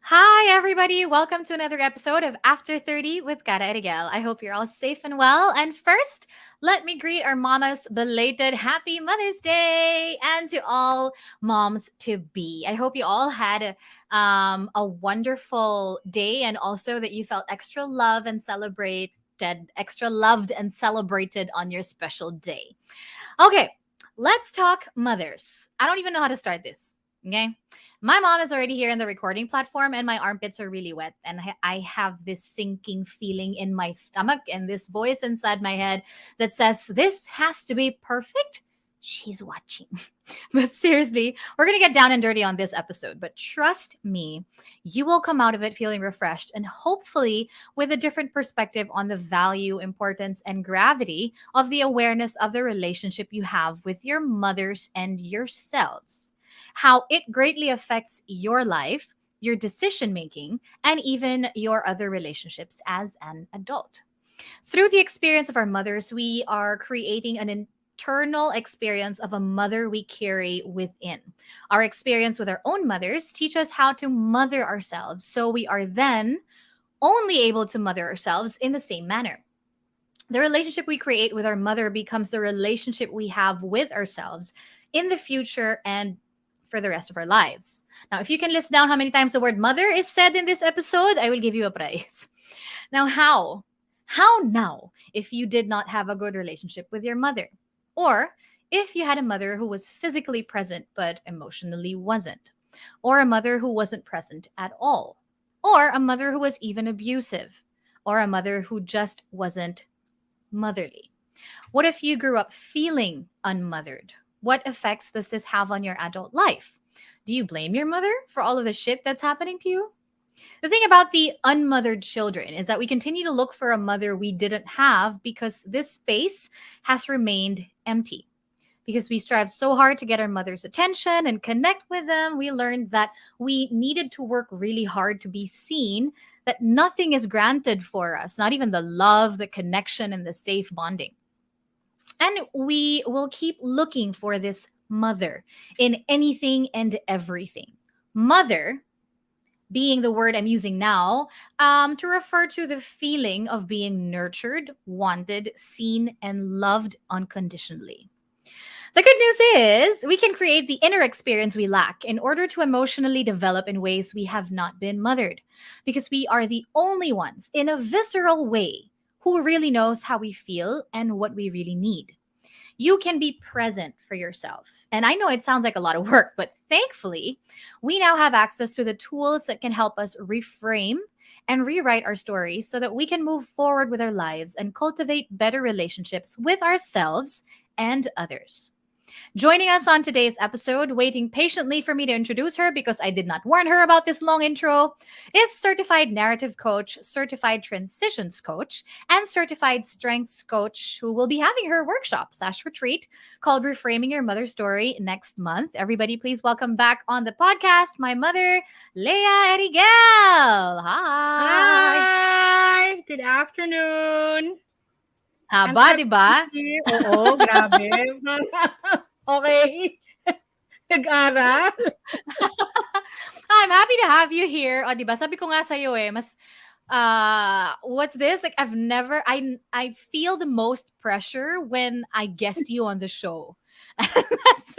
Hi, everybody. Welcome to another episode of After 30 with Cara Eriguel. I hope you're all safe and well. And first, let me greet our mamas belated Happy Mother's Day and to all moms to be. I hope you all had a wonderful day and also that you felt extra love and extra loved and celebrated on your special day. Okay, let's talk mothers. I don't even know how to start this. Okay. My mom is already here in the recording platform, and my armpits are really wet. And I have this sinking feeling in my stomach and this voice inside my head that says, This has to be perfect. She's watching. But seriously, we're going to get down and dirty on this episode. But trust me, you will come out of it feeling refreshed and hopefully with a different perspective on the value, importance, and gravity of the awareness of the relationship you have with your mothers and yourselves, how it greatly affects your life, your decision making, and even your other relationships as an adult. Through the experience of our mothers, we are creating an internal experience of a mother we carry within. Our experience with our own mothers teach us how to mother ourselves, so we are then only able to mother ourselves in the same manner. The relationship we create with our mother becomes the relationship we have with ourselves in the future and for the rest of our lives. Now, if you can list down how many times the word mother is said in this episode, I will give you a prize. Now, how? How now if you did not have a good relationship with your mother? Or if you had a mother who was physically present but emotionally wasn't? Or a mother who wasn't present at all? Or a mother who was even abusive? Or a mother who just wasn't motherly? What if you grew up feeling unmothered? What effects does this have on your adult life? Do you blame your mother for all of the shit that's happening to you? The thing about the unmothered children is that we continue to look for a mother we didn't have because this space has remained empty. Because we strive so hard to get our mother's attention and connect with them, we learned that we needed to work really hard to be seen, that nothing is granted for us, not even the love, the connection, and the safe bonding. And we will keep looking for this mother in anything and everything. Mother being the word I'm using now to refer to the feeling of being nurtured, wanted, seen, and loved unconditionally. The good news is we can create the inner experience we lack in order to emotionally develop in ways we have not been mothered, because we are the only ones in a visceral way who really knows how we feel and what we really need. You can be present for yourself. And I know it sounds like a lot of work, but thankfully, we now have access to the tools that can help us reframe and rewrite our stories so that we can move forward with our lives and cultivate better relationships with ourselves and others. Joining us on today's episode, waiting patiently for me to introduce her because I did not warn her about this long intro, is certified narrative coach, certified transitions coach, and certified strengths coach who will be having her workshop/retreat called Reframing Your Mother Story next month. Everybody, please welcome back on the podcast my mother, Leah Eriguel. Hi! Hi! Good afternoon! Ang Haba, sarap di ba? kasi. Oo, grabe. Okay. Nag-aral. I'm happy to have you here. O, di ba? Sabi ko nga sa'yo mas what's this? Like I feel the most pressure when I guest you on the show. that's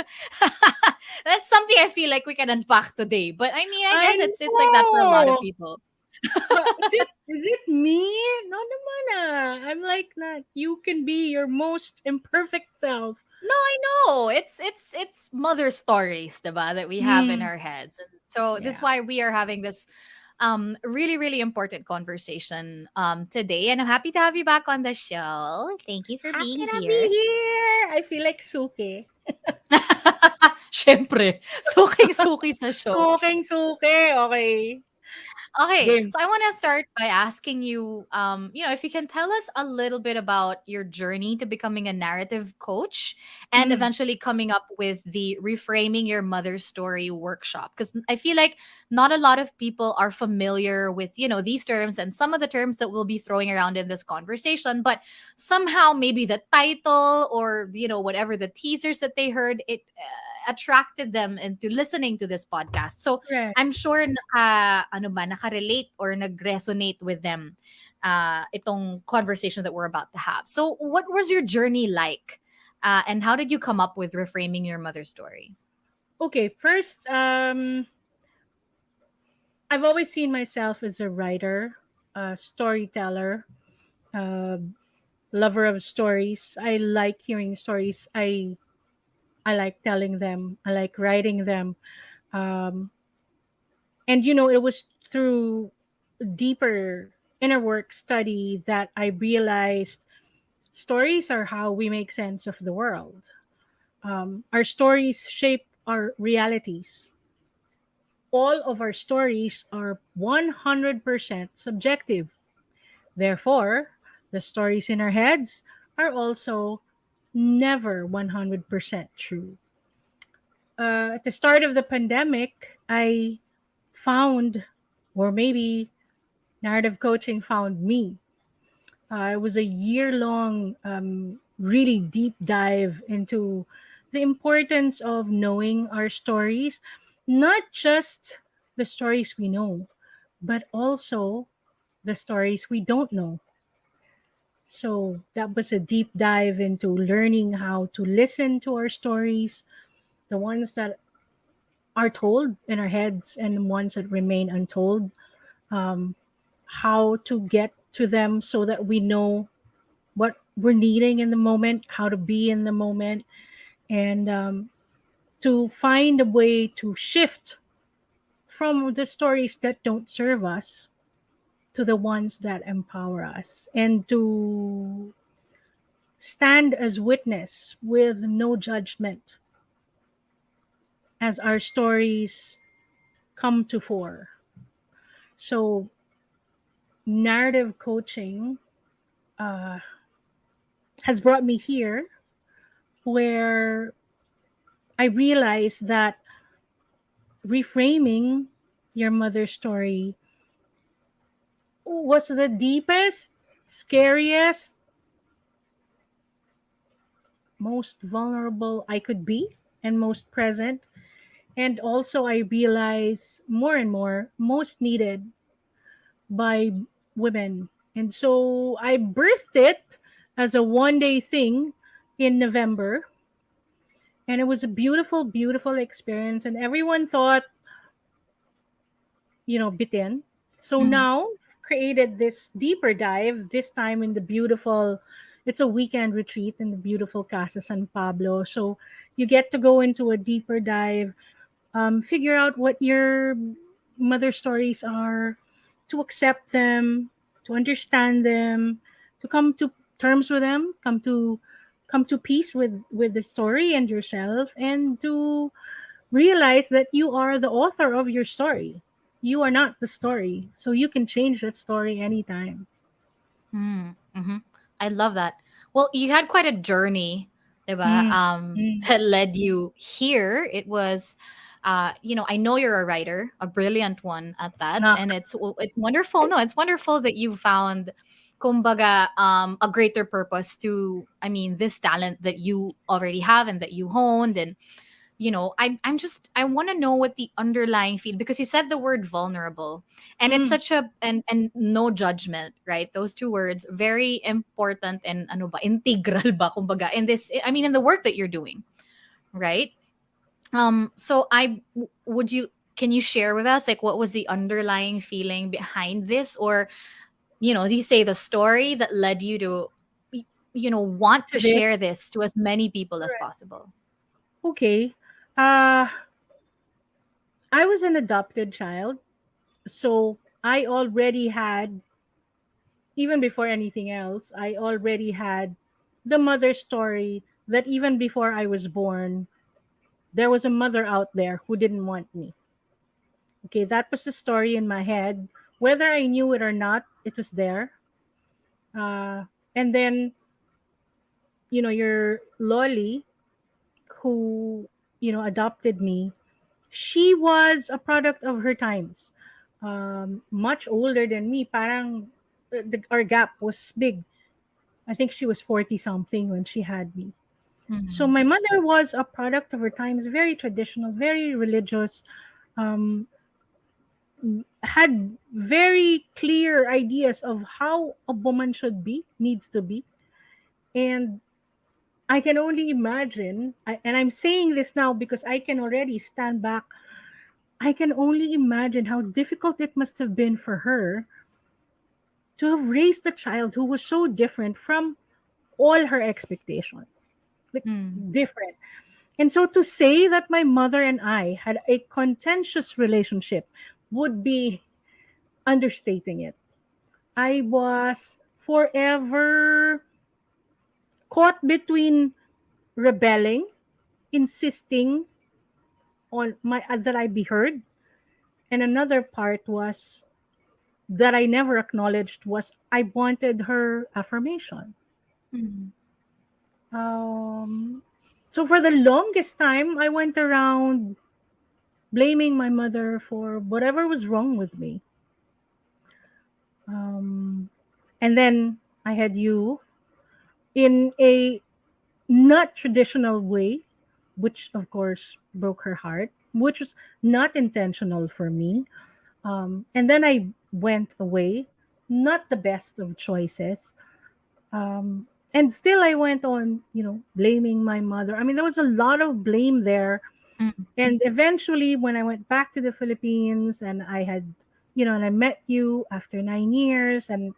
that's something I feel like we can unpack today. But I mean, I I guess it's like that for a lot of know. people. But is it me? No naman I'm like that. You can be your most imperfect self. No, I know. It's mother stories, diba, that we have in Hmm. our heads. And so this is Yeah. why we are having this really, really important conversation today. And I'm happy to have you back on the show. Thank you for Happy being to be here. here. I feel like Suki. Siyempre, suking-suki sa show. Suking-suki. Okay. Okay, Game. so I want to start by asking you, if you can tell us a little bit about your journey to becoming a narrative coach and Mm. eventually coming up with the Reframing Your Mother's Story workshop. Because I feel like not a lot of people are familiar with, these terms and some of the terms that we'll be throwing around in this conversation, but somehow maybe the title or, whatever the teasers that they heard, attracted them into listening to this podcast. So Right. I'm sure nakarelate or nag-resonate with them itong conversation that we're about to have. So what was your journey like? And how did you come up with reframing your mother's story? Okay, first, I've always seen myself as a writer, a storyteller, a lover of stories. I like hearing stories. I like telling them. I like writing them. Um, and it was through deeper inner work study that I realized stories are how we make sense of the world. Our stories shape our realities. All of our stories are 100% subjective. Therefore, the stories in our heads are also never 100% true. At the start of the pandemic, I found, or maybe narrative coaching found me. It was a year long, really deep dive into the importance of knowing our stories, not just the stories we know, but also the stories we don't know. So that was a deep dive into learning how to listen to our stories, the ones that are told in our heads and ones that remain untold, um, how to get to them so that we know what we're needing in the moment, how to be in the moment, and to find a way to shift from the stories that don't serve us to the ones that empower us, and to stand as witness with no judgment as our stories come to fore. So, narrative coaching uh, has brought me here where I realized that reframing your mother's story was the deepest, scariest, most vulnerable I could be, and most present. And also, I realize more and more, most needed by women. And so I birthed it as a 1 day thing in November. And it was a beautiful, beautiful experience. And everyone thought, bitin. So Mm-hmm. now created this deeper dive, this time in the beautiful, it's a weekend retreat in the beautiful Casa San Pablo. So you get to go into a deeper dive, figure out what your mother stories are, to accept them, to understand them, to come to terms with them, come to peace with the story and yourself, and to realize that you are the author of your story. You are not the story, so you can change that story anytime. Mm-hmm. I love that. Well, you had quite a journey, diba? Mm, mm. That led you here. It was, I know you're a writer, a brilliant one at that, and Knocks. it's wonderful. No, it's wonderful that you found, kumbaga, a greater purpose to, I mean, this talent that you already have and that you honed. And I want to know what the underlying feel, because you said the word vulnerable, and it's Mm, such a, and no judgment, right? Those two words very important, and ano ba, integral ba kumbaga in this, I mean, in the work that you're doing, right? So would you, can you share with us, like, what was the underlying feeling behind this? Or, you say the story that led you to want to to share this. this to as many people as Correct. possible. Okay. Uh, I was an adopted child, so I already had, even before anything else, I already had the mother story that even before I was born, there was a mother out there who didn't want me. Okay, that was the story in my head. Whether I knew it or not, it was there. Uh, and then, your lolly who, adopted me, she was a product of her times. Much older than me. Parang our gap was big. I think she was 40 something when she had me. So Mm. my mother was a product of her times, very traditional, very religious, um, had very clear ideas of how a woman should be, needs to be. And I can only imagine, and I'm saying this now because I can already stand back. I can only imagine how difficult it must have been for her to have raised a child who was so different from all her expectations. Like, Mm. different. And so to say that my mother and I had a contentious relationship would be understating it. I was forever caught between rebelling, insisting on my that I be heard, and another part was that I never acknowledged was I wanted her affirmation. Mm. Um, so for the longest time, I went around blaming my mother for whatever was wrong with me. Um, and then I had you in a not traditional way, which of course broke her heart, which was not intentional for me. And then I went away, not the best of choices. And still I went on, blaming my mother. I mean, there was a lot of blame there. Mm. And eventually, when I went back to the Philippines and I had, and I met you after 9 years, and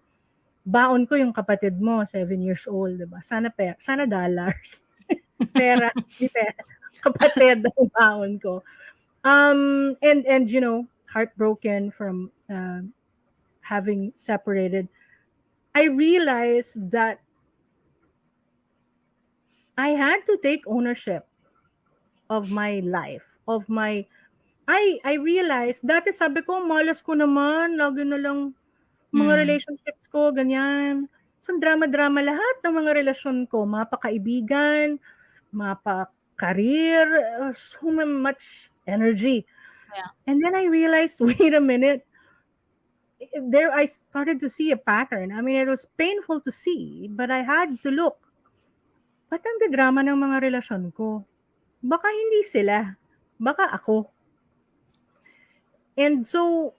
baon ko yung kapatid mo, 7 years old, diba? Sana dollars. Pera, di pera. Kapatid ang baon ko. And heartbroken from having separated, I realized that I had to take ownership of my life, of my I realized, dati sabi ko, malas ko naman, lagi na lang mga Mm. relationships ko, ganyan. So, drama-drama lahat ng mga relasyon ko, mapa-kaibigan, mapa-career, so much energy. Yeah. And then I realized, wait a minute, there I started to see a pattern. I mean, it was painful to see, but I had to look. Ba't ang drama ng mga relasyon ko? Baka hindi sila. Baka ako. And so,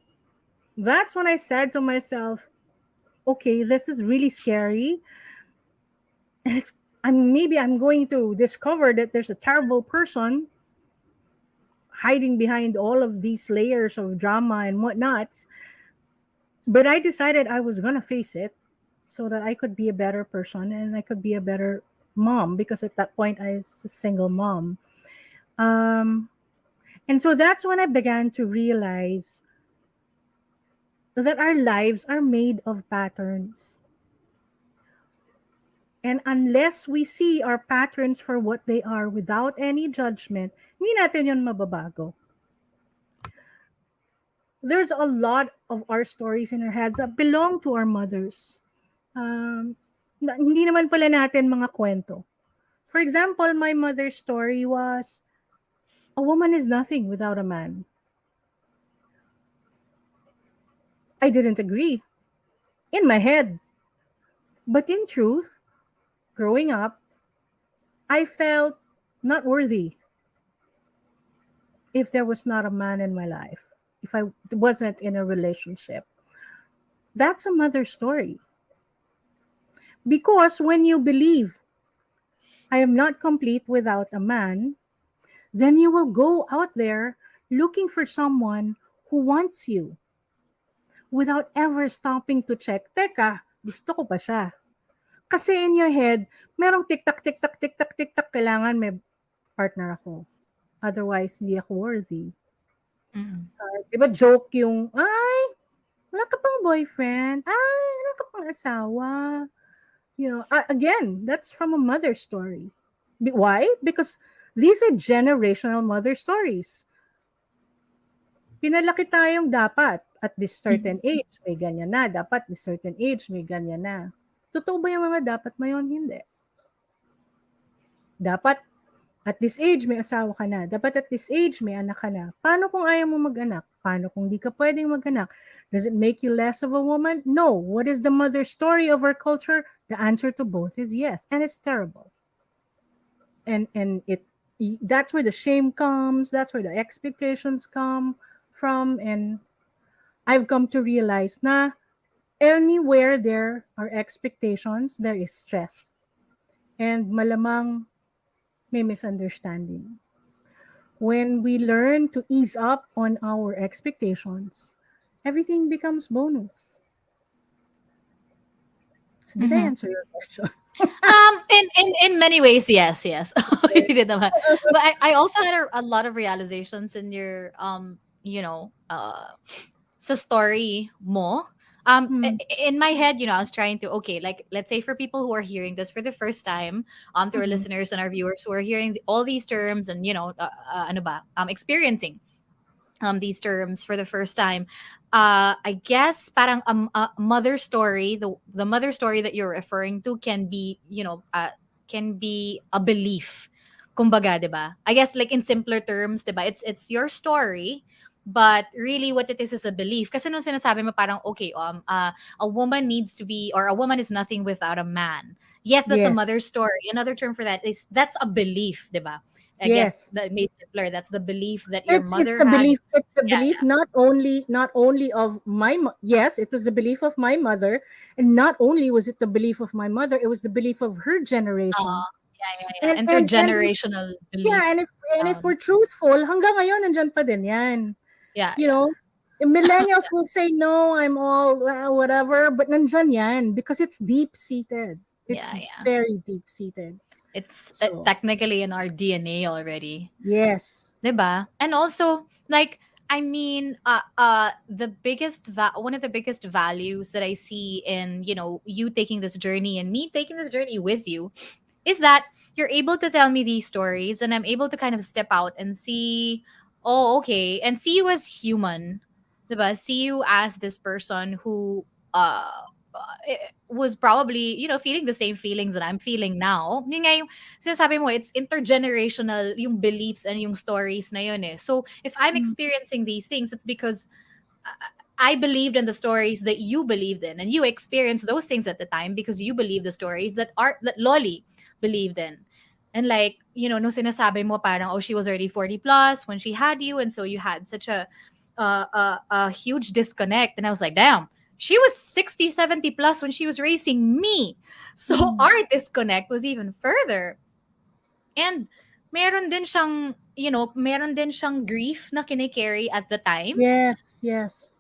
that's when I said to myself, okay, this is really scary. And maybe I'm going to discover that there's a terrible person hiding behind all of these layers of drama and whatnots. But I decided I was going to face it so that I could be a better person and I could be a better mom, because at that point I was a single mom. Um, and so that's when I began to realize that our lives are made of patterns. And unless we see our patterns for what they are without any judgment, hindi natin yun mababago. There's a lot of our stories in our heads that belong to our mothers. Hindi naman pala natin mga kwento. For example, my mother's story was, a woman is nothing without a man. I didn't agree in my head. But in truth, growing up, I felt not worthy if there was not a man in my life, if I wasn't in a relationship. That's a mother story. Because when you believe I am not complete without a man, then you will go out there looking for someone who wants you without ever stopping to check, teka, gusto ko ba siya? Kasi in your head, merong tik-tak, tik-tak, tik-tak, tik-tak, kailangan may partner ako. Otherwise, hindi ako worthy. Mm. Di ba joke yung, ay, wala ka pang boyfriend? Ay, wala ka pang asawa? Again, that's from a mother story. Why? Because these are generational mother stories. Pinalaki tayong dapat at this Mm. certain age, may ganyan na. Dapat this certain age, may ganyan na. Totoo ba yung mga dapat mo yun? Hindi. Dapat at this age, may asawa ka na. Dapat at this age, may anak ka na. Paano kung ayaw mo mag-anak? Paano kung di ka pwedeng mag-anak? Does it make you less of a woman? No. What is the mother story of our culture? The answer to both is yes. And it's terrible. and that's where the shame comes, that's where the expectations come from. And I've come to realize na anywhere there are expectations, there is stress, and malamang may misunderstanding. When we learn to ease up on our expectations, everything becomes bonus. So did I Mm-hmm. answer your question? In many ways, yes, yes. Okay. You did naman. But I also had a lot of realizations in your sa story mo. Hmm. In my head, I was trying to, okay, like let's say for people who are hearing this for the first time, to our Mhm. listeners and our viewers who are hearing all these terms and ano ba, experiencing these terms for the first time. I guess parang a mother story, the mother story that you're referring to can be, can be a belief. Kumbaga, 'di ba? I guess like in simpler terms, 'di ba? It's your story, but really what it is a belief. Kasi nung sinasabi mo parang okay, a woman needs to be, or a woman is nothing without a man. Yes, that's a Yes. mother story. Another term for that is that's a belief, 'di ba? I guess Yes. that made simpler. That's the belief that your It's mother the had. belief. It's the Yeah, belief not only of yes, it was the belief of my mother, and not only was it the belief of my mother, it was the belief of her generation. yeah, yeah, yeah. And Intergenerational yeah, belief. and if we're truthful, hanggang ngayon nandyan pa din yan. Yeah, You yeah, know, millennials will say no, I'm all whatever, but nandyan yan because it's deep seated. It's yeah, yeah. very deep seated. It's So technically in our DNA already. yes, 'Di ba? And also, like, I mean, one of the biggest values that I see in, you taking this journey and me taking this journey with you is that you're able to tell me these stories and I'm able to kind of step out and see, oh, okay, and see you as human, diba? See you as this person who was probably, feeling the same feelings that I'm feeling now. Yun nga yung sinasabi mo, it's intergenerational yung beliefs and yung stories na yun eh. So, if I'm mm, experiencing these things, it's because I believed in the stories that you believed in, and you experienced those things at the time because you believe the stories that Lolly believed in. And like, no sinasabi mo parang, oh, she was already 40 plus when she had you, and so you had such a huge disconnect. And I was like, damn, she was 60, 70 plus when she was raising me. So mm, our disconnect was even further. And meron din siyang grief na kinikerry at the time. yes, yes.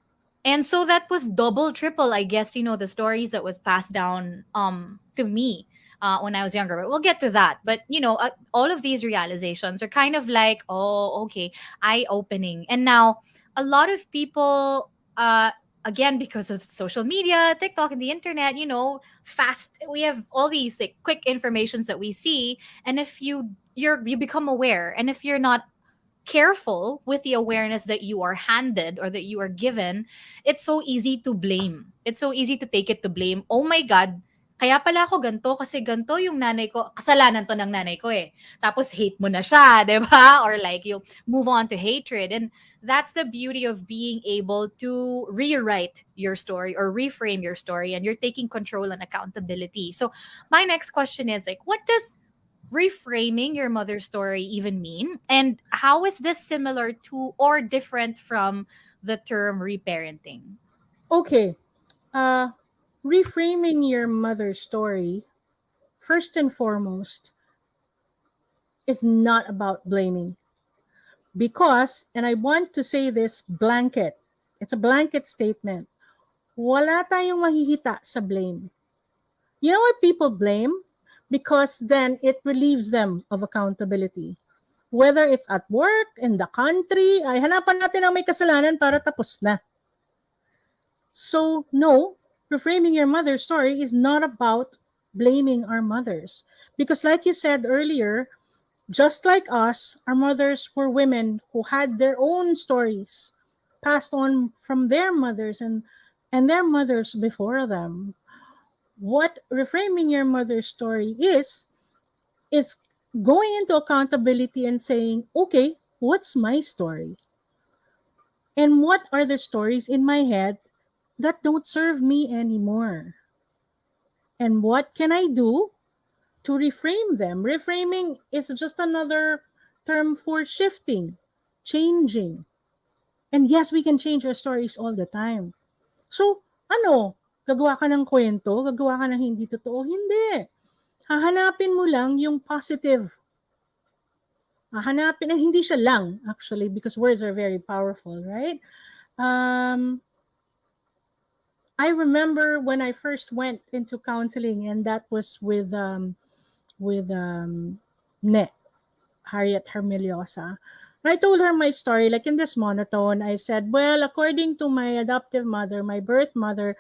And so that was double, triple, I guess, the stories that was passed down to me when I was younger. But we'll get to that. But all of these realizations are kind of like, oh, okay, eye opening. And now a lot of people, again, because of social media, TikTok, and the internet, fast. We have all these like quick informations that we see, and if you become aware, and if you're not careful with the awareness that you are handed or that you are given, it's so easy to blame. It's so easy to take it to blame. Oh my God, kaya pala ako ganto kasi ganto yung nanay ko. Kasalanan to ng nanay ko eh. Tapos hate mo na siya, di ba? Or like you move on to hatred. And that's the beauty of being able to rewrite your story or reframe your story, and you're taking control and accountability. So my next question is like, what does reframing your mother's story even mean? And how is this similar to or different from the term reparenting? Okay. Uh, reframing your mother's story, first and foremost, is not about blaming. Because, and I want to say this blanket, it's a blanket statement. Wala tayong mahihita sa blame. You know why people blame? Because then it relieves them of accountability. Whether it's at work, in the country, ay hanapan natin ang may kasalanan para tapos na. So, no, reframing your mother's story is not about blaming our mothers. Because, like you said earlier, just like us, our mothers were women who had their own stories passed on from their mothers and their mothers before them. What reframing your mother's story is going into accountability and saying, okay, what's my story? And what are the stories in my head that don't serve me anymore? And what can I do to reframe them. Reframing is just another term for shifting, changing. And yes, we can change our stories all the time. So, ano? Gagawa ka ng kwento? Gagawa ka ng hindi totoo? Hindi. Hahanapin mo lang yung positive. Hahanapin, and hindi siya lang, actually, because words are very powerful, right? Um, I remember when I first went into counseling, and that was with Ne, Harriet Hermeliosa. I told her my story, like in this monotone. I said, well, according to my adoptive mother, my birth mother,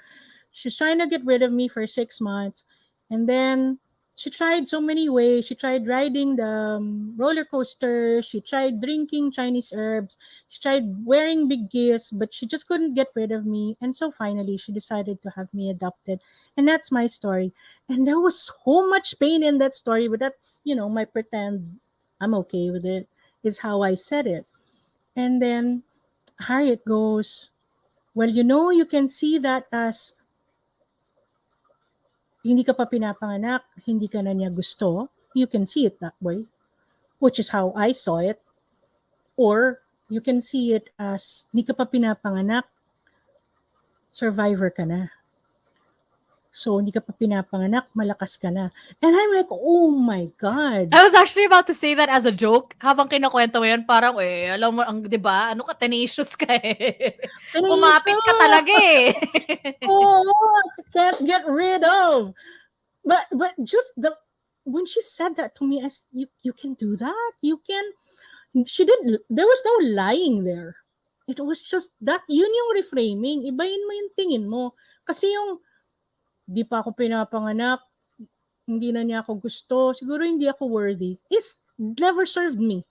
she's trying to get rid of me for 6 months. And then she tried so many ways. She tried riding the roller coaster. She tried drinking Chinese herbs. She tried wearing big gifts, but she just couldn't get rid of me. And so finally, she decided to have me adopted. And that's my story. And there was so much pain in that story, but that's, my pretend I'm okay with it, is how I said it. And then Harriet goes, well, you can see that as hindi ka pa pinapanganak, hindi ka na niya gusto. You can see it that way, which is how I saw it. Or you can see it as hindi ka pa pinapanganak, survivor ka na. So, hindi ka pa pinapanganak, malakas ka na. And I'm like, oh my God. I was actually about to say that as a joke. Habang kinakwento mo yun, parang, alam mo, 'di ba, ano ka, tenacious ka eh. Kumapit ka Tanisha! talaga eh. Oh, I can't get rid of. But just when she said that to me, you can do that? You can. She didn't, there was no lying there. It was just that, yun yung reframing. Ibahin mo yung tingin mo. Kasi yung, di pa ako pinapanganak, hindi na niya ako gusto, siguro hindi ako worthy, is never served me.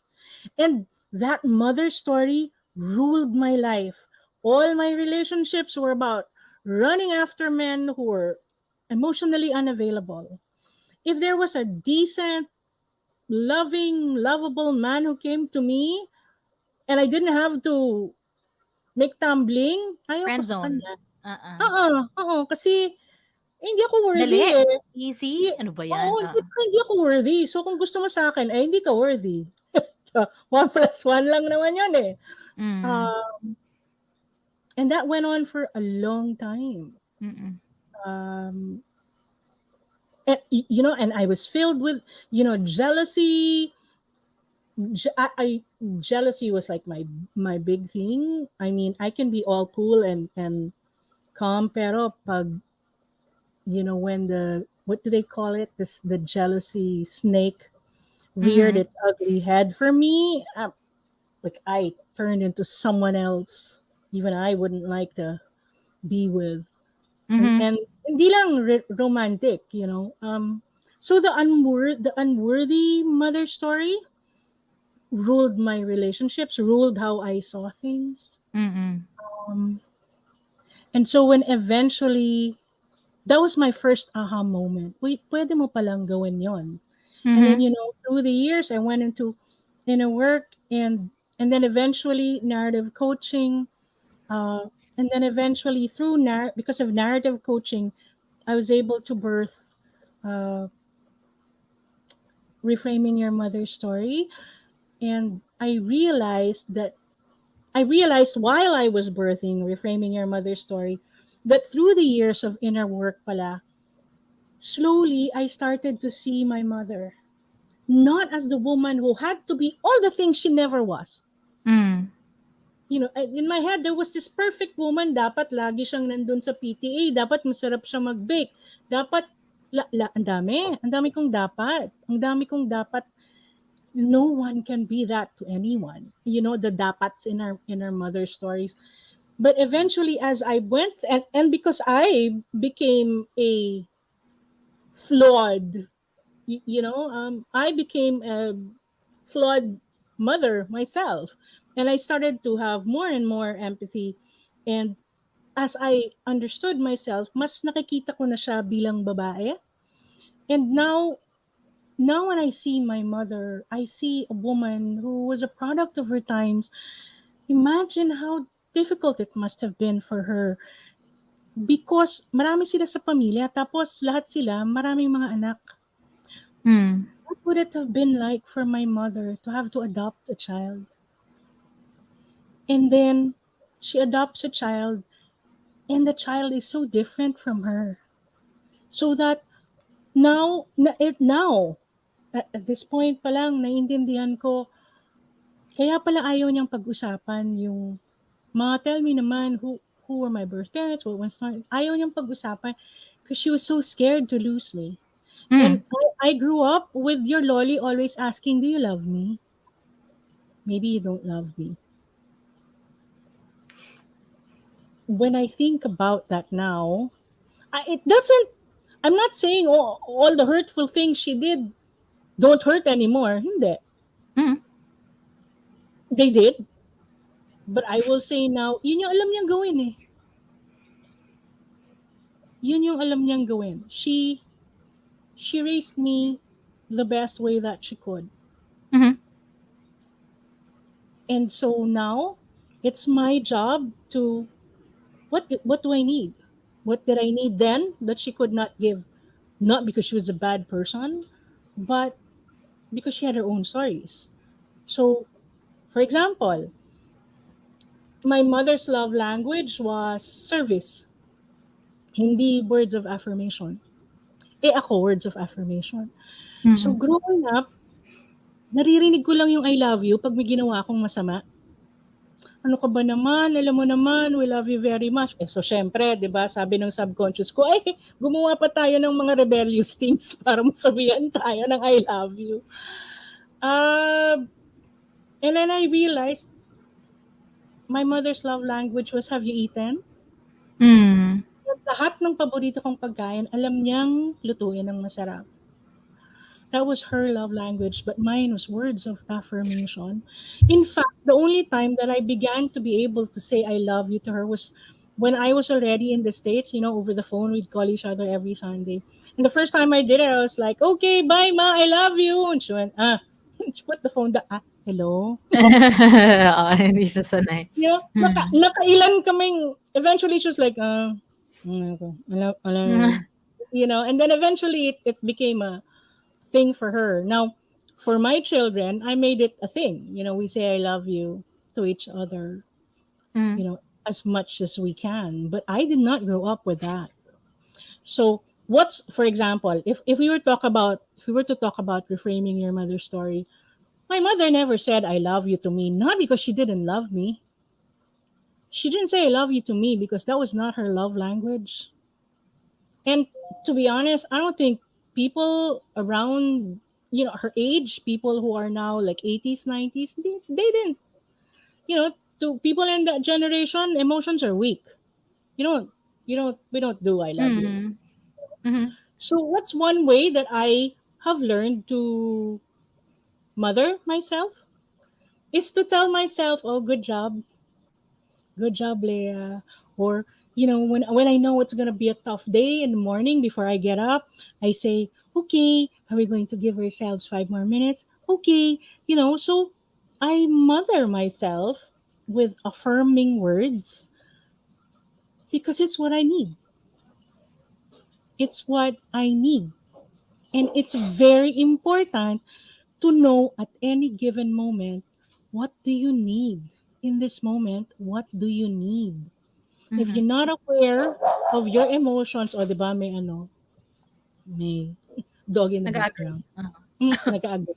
And that mother story ruled my life. All my relationships were about running after men who were emotionally unavailable. If there was a decent, loving, lovable man who came to me, and I didn't have to make tumbling, ayaw ko Friend sa zone. kanya. Uh-uh. Oo, kasi hindi ako Dali. worthy eh. Easy. Ano ba Oo, yan? hindi ako worthy. So kung gusto mo sa akin, ay hindi ka worthy. 1+1 lang naman yun eh. Mm. Um, and that went on for a long time. Mm-mm. Um, and I was filled with, jealousy. Jealousy was like my big thing. I mean, I can be all cool and calm, pero pag, when what do they call it? The jealousy snake reared Mhm. its ugly head for me. Like I turned into someone else. Even I wouldn't like to be with. Mhm. And hindi lang romantic. So the unworthy mother story ruled my relationships, ruled how I saw things. Mm. Um, and so when eventually, that was my first aha moment. Wait, pwede mo palang gawin yon. And then, Mhm. through the years, I went into inner work, and then eventually narrative coaching. And then eventually because of narrative coaching, I was able to birth uh, reframing your mother's story. And I realized while I was birthing reframing your mother's story that through the years of inner work pala, slowly I started to see my mother not as the woman who had to be all the things she never was. Mm. In my head, there was this perfect woman, dapat lagi siyang nandun sa PTA, dapat masarap siya mag-bake, dapat, ang dami kong dapat, no one can be that to anyone. The dapats in our mother stories. But eventually, as I went, and because I became a flawed, I became a flawed mother myself. And I started to have more and more empathy. And as I understood myself, mas nakikita ko na siya bilang babae. And now when I see my mother, I see a woman who was a product of her times. Imagine how difficult it must have been for her because marami sila sa pamilya tapos lahat sila maraming mga anak. Mm. What would it have been like for my mother to have to adopt a child? And then she adopts a child, and the child is so different from her. So that now, at this point pa lang, naiintindihan ko, kaya pala ayaw niyang pag-usapan yung tell me naman who were my birth parents, what was my, ayaw niyang pag-usapan because she was so scared to lose me. And Mm. I grew up with your lolly always asking, do you love me? Maybe you don't love me. When I think about that now, it doesn't, I'm not saying all the hurtful things she did don't hurt anymore. Hindi. Mm. They did. But I will say now, yun yung alam niyang gawin eh. Yun yung alam niyang gawin. She raised me the best way that she could. Mm. And so now it's my job to what do I need? What did I need then that she could not give? Not because she was a bad person, but because she had her own stories. So, for example, my mother's love language was service, hindi words of affirmation. Ako, words of affirmation. So, Mm. growing up, naririnig ko lang yung I love you pag may ginawa akong masama. Ano ka ba naman? Alam mo naman, we love you very much. So, syempre, di ba, sabi ng subconscious ko, ay, gumawa pa tayo ng mga rebellious things para masabihan tayo ng I love you. And then I realized my mother's love language was, have you eaten? Mm. Lahat ng paborito kong pagkain, alam niyang lutuin ng masarap. That was her love language, but mine was words of affirmation. In fact, the only time that I began to be able to say I love you to her was when I was already in the States, over the phone, we'd call each other every Sunday. And the first time I did it, I was like, okay, bye, Ma, I love you. And she went, she put the phone down, hello. Oo, hindi siya sanay. Mm. Nakailan kaming, eventually she was like, alam, Mm. and then eventually it became a thing for her. Now, for my children, I made it a thing. We say I love you to each other, Mm. as much as we can. But I did not grow up with that. So what's, for example, if we were to talk about reframing your mother's story, my mother never said I love you to me, not because she didn't love me. She didn't say I love you to me because that was not her love language. And to be honest, I don't think people around, her age, people who are now like 80s, 90s, they didn't, to people in that generation, emotions are weak. You don't, we don't do I love you. Mm. Mhm. So what's one way that I have learned to mother myself is to tell myself, oh, good job, Leah. Or, when I know it's gonna be a tough day in the morning before I get up, I say, okay, are we going to give ourselves 5 more minutes? Okay, so I mother myself with affirming words because it's what I need. It's what I need. And it's very important to know at any given moment, what do you need in this moment? What do you need? If Mhm. you're not aware of your emotions, o di ba may dog in the Nag-a-agree. background. Nag-agree.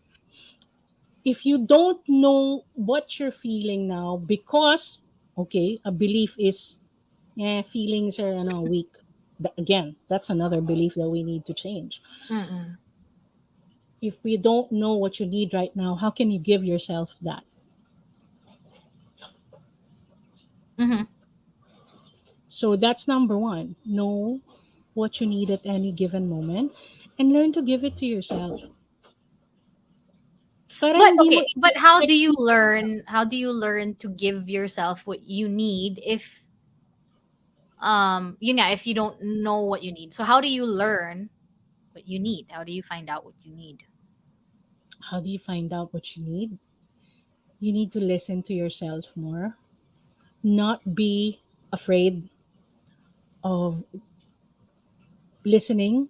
If you don't know what you're feeling now, because, okay, a belief is, feelings are weak. Again, that's another belief that we need to change. Mm. If we don't know what you need right now, how can you give yourself that? Mhm. So that's number one. Know what you need at any given moment and learn to give it to yourself. Para But hindi mo okay, but i-expect. how do you learn to give yourself what you need if if you don't know what you need? So how do you learn what you need? How do you find out what you need? How do you find out what you need? You need to listen to yourself more, not be afraid of listening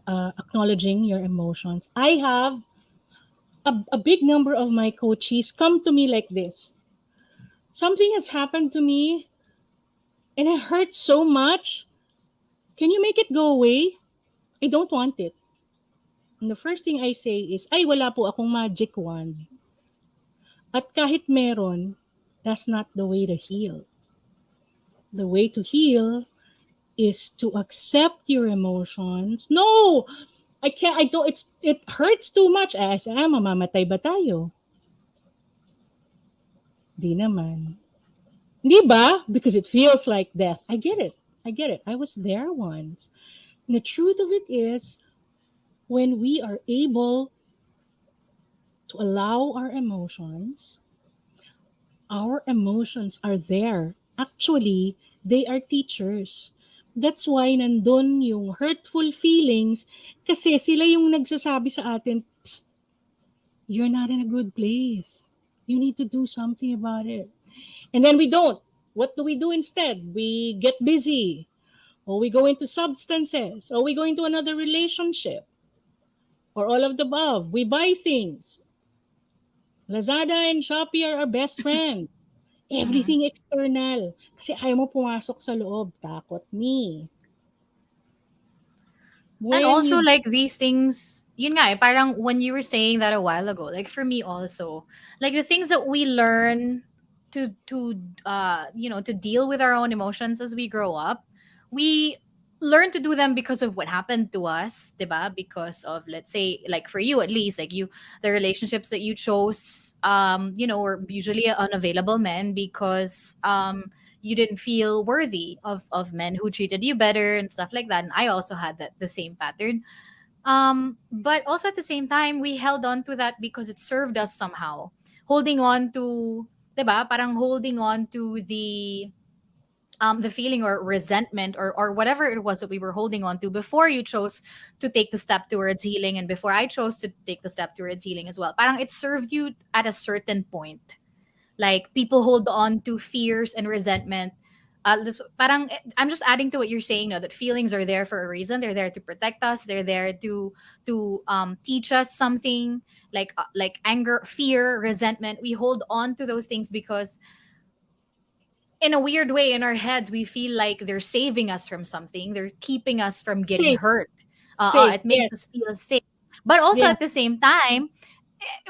acknowledging your emotions. I have a big number of my coaches come to me like this. Something has happened to me and it hurts so much. Can you make it go away? I don't want it. And the first thing I say is, ay wala po akong magic wand. At kahit meron, that's not the way to heal. The way to heal is to accept your emotions. No, I can't. I don't. It hurts too much. As mamamatay ba tayo? Di naman. Di ba? Because it feels like death. I get it. I get it. I was there once. And the truth of it is, when we are able to allow our emotions are there. Actually, they are teachers. That's why nandun yung hurtful feelings kasi sila yung nagsasabi sa atin, "Psst, you're not in a good place. You need to do something about it." And then we don't. What do we do instead? We get busy, or we go into substances, or we go into another relationship, or all of the above. We buy things. Lazada and Shopee are our best friends. Mhm. Everything external. Kasi ayaw mo pumasok sa loob. Takot ni. And When also you... like these things, yun nga, parang when you were saying that a while ago, like for me also, like the things that we learn to to deal with our own emotions as we grow up, we learn to do them because of what happened to us, diba? Because of, let's say, like for you at least, like you, the relationships that you chose, were usually unavailable men because you didn't feel worthy of men who treated you better and stuff like that. And I also had that the same pattern. But also at the same time, we held on to that because it served us somehow. Holding on to, 'di ba? Parang holding on to the feeling or resentment or whatever it was that we were holding on to before you chose to take the step towards healing, and before I chose to take the step towards healing as well. Parang it served you at a certain point. Like people hold on to fears and resentment. Parang I'm just adding to what you're saying now, that feelings are there for a reason. They're there to protect us. They're there to teach us something, like anger, fear, resentment. We hold on to those things because in a weird way in our heads we feel like they're saving us from something. They're keeping us from getting Safe. hurt. Safe. It makes Yes. us feel safe. But also Yes. at the same time,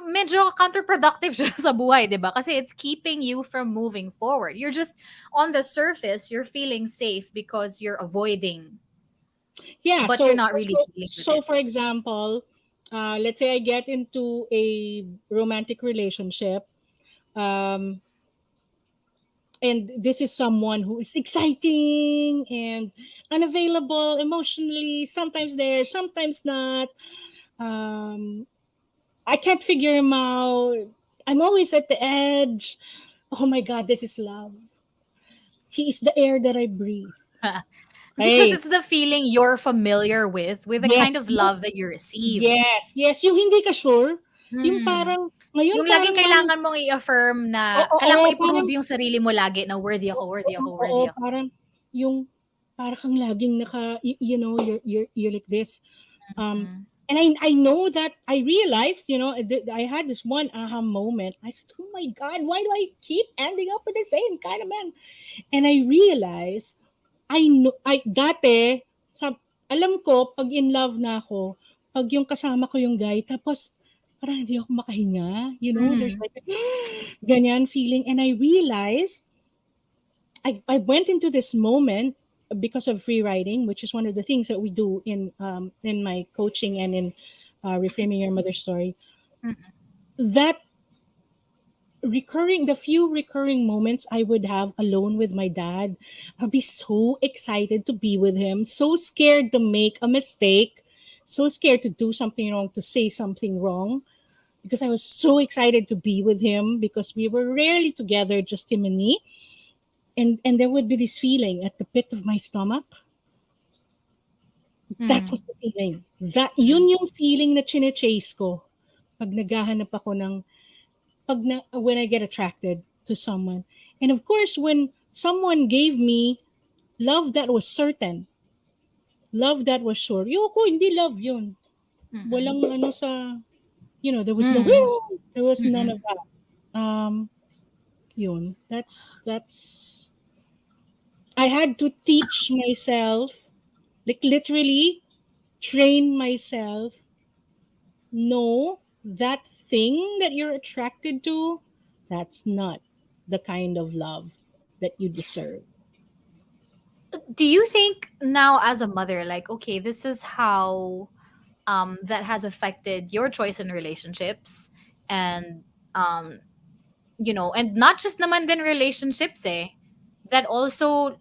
medyo counterproductive siya sa buhay, 'di ba? Kasi it's keeping you from moving forward. You're just on the surface, you're feeling safe because you're avoiding, Yeah. but you're So, not really so, dealing with so it. for example, let's say I get into a romantic relationship. Um, and this is someone who is exciting and unavailable emotionally, sometimes there, sometimes not. um, I can't figure him out. I'm always at the edge. Oh my god, this is love. He is the air that I breathe. Because Hey, it's the feeling you're familiar with the yes, kind of love that you receive. yes, yung hindi ka sure, yung Mm. parang ngayon Yung laging parang man, kailangan mong i-affirm na kailangan mo oo, parang i-prove yung sarili mo lagi na worthy ako, worthy ako, oo, worthy ako. parang yung parang kang laging you know, you're like this. Mm. And I know that I realized, you know, I had this one aha moment. I said, oh my God, why do I keep ending up with the same kind of man? And I realized, I know, dati, alam ko, pag in love na ako, pag yung kasama ko yung guy, tapos, parang hindi ako makahinga. You know, there's Mhm. like, ganyan feeling. And I realized, I went into this moment because of free writing, which is one of the things that we do in my coaching and in reframing your mother's story. Mm. That the few recurring moments I would have alone with my dad, I'd be so excited to be with him, so scared to make a mistake, so scared to do something wrong, to say something wrong, because I was so excited to be with him because we were rarely together, just him and me. And there would be this feeling at the pit of my stomach. That Mhm. was the feeling. Yun Mhm. yung feeling na chine-chase ko pag naghahanap ako ng, when I get attracted to someone. And of course, when someone gave me love that was certain, Love that was sure. Yoko, hindi love yun. Mm-mm. Walang ano sa, there was no, Mm. there was none Mm-mm. of that. Yun. That's, I had to teach myself, like literally train myself. No, that thing that you're attracted to, that's not the kind of love that you deserve. Do you think now as a mother, like, okay, this is how that has affected your choice in relationships, and um and not just naman din relationships that also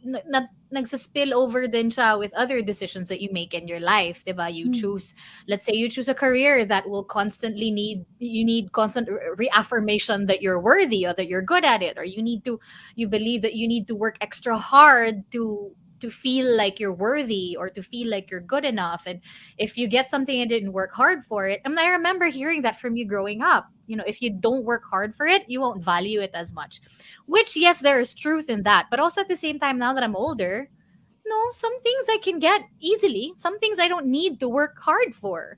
nagsa-spill over din siya with other decisions that you make in your life, 'di ba? You Mm. choose, let's say you choose a career that will constantly need constant reaffirmation that you're worthy or that you're good at it, or you believe that you need to work extra hard to feel like you're worthy or to feel like you're good enough. And if you get something and didn't work hard for it, and I remember hearing that from you growing up, if you don't work hard for it, you won't value it as much. Which, yes, there is truth in that. But also at the same time, now that I'm older, no, some things I can get easily. Some things I don't need to work hard for,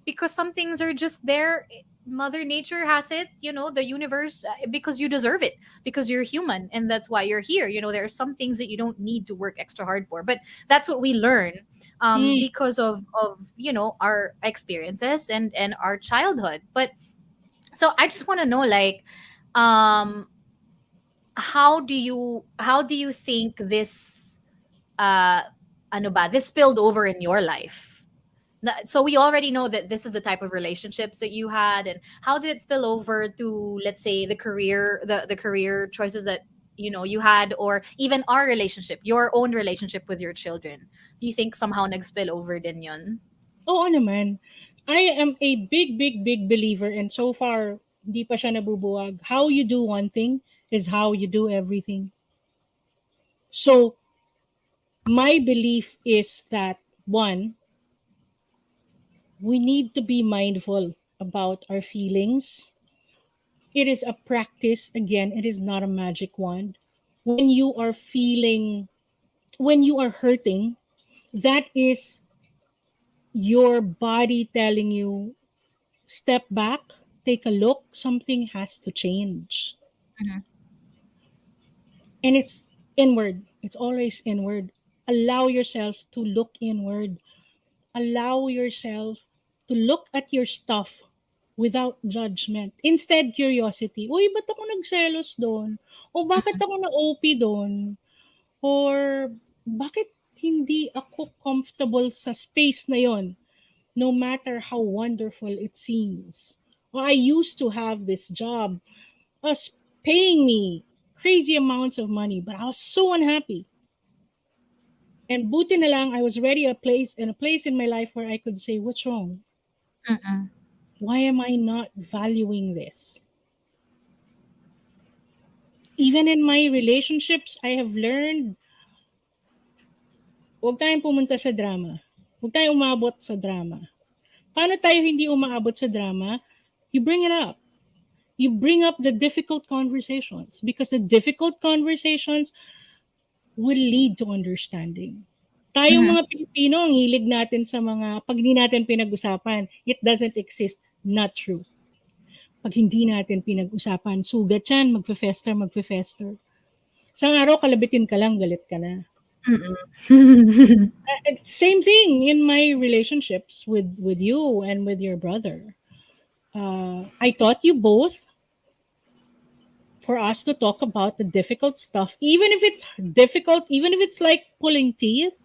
because some things are just there. Mother Nature has it, the universe, because you deserve it, because you're human, and that's why you're here. There are some things that you don't need to work extra hard for, but that's what we learn, Mm. because of our experiences and our childhood. But so I just want to know, like, um how do you think this, uh this spilled over in your life? So we already know that this is the type of relationships that you had, and how did it spill over to, let's say, the career choices that you had, or even our relationship, your own relationship with your children? Do you think somehow nag-spill over din yun? Oo naman. I am a big, big, big believer, and so far, hindi pa siya nabubuwag. How you do one thing is how you do everything. So, my belief is that, one, we need to be mindful about our feelings. It is a practice. Again, it is not a magic wand. When you are feeling, when you are hurting, that is your body telling you, step back, take a look, something has to change. Mhm. And it's inward, it's always inward. Allow yourself to look inward, allow yourself to look at your stuff without judgment. Instead, curiosity. Uy, ba't ako nagselos doon? O bakit Mhm. ako na-OP doon? Or bakit hindi ako comfortable sa space na yon? No matter how wonderful it seems. Well, I used to have this job, us paying me crazy amounts of money, but I was so unhappy. And buti na lang, I was ready in a place in my life where I could say, what's wrong? Mm-mm. Why am I not valuing this? Even in my relationships, I have learned, huwag tayong pumunta sa drama. Huwag tayong umabot sa drama. Paano tayo hindi umaabot sa drama? You bring it up. You bring up the difficult conversations, because the difficult conversations will lead to understanding. Tayong Mhm. mga Pilipino, ang hilig natin sa mga, pag hindi natin pinag-usapan, it doesn't exist, not true. Pag hindi natin pinag-usapan, sugat yan, magfe-fester, magfe-fester. Isang araw, kalabitin ka lang, galit ka na. Mm-mm. Same thing in my relationships with you and with your brother. I taught you both for us to talk about the difficult stuff, even if it's difficult, even if it's like pulling teeth.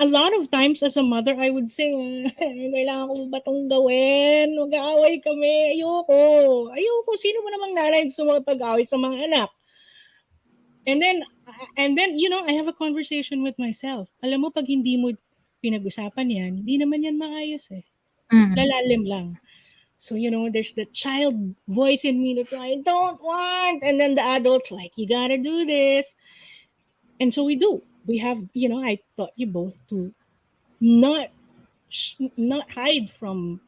A lot of times as a mother, I would say, kailangan ko ba itong gawin? Mag-aaway kami. Ayoko. Ayoko. Sino mo namang nanay gusto makipag-away sa mga anak? And then, I have a conversation with myself. Alam mo, pag hindi mo pinag-usapan yan, hindi naman yan maayos eh. Mm. Lalalim lang. So, there's the child voice in me that I don't want. And then the adults like, you gotta do this. And so we do. We have, I taught you both to not not hide from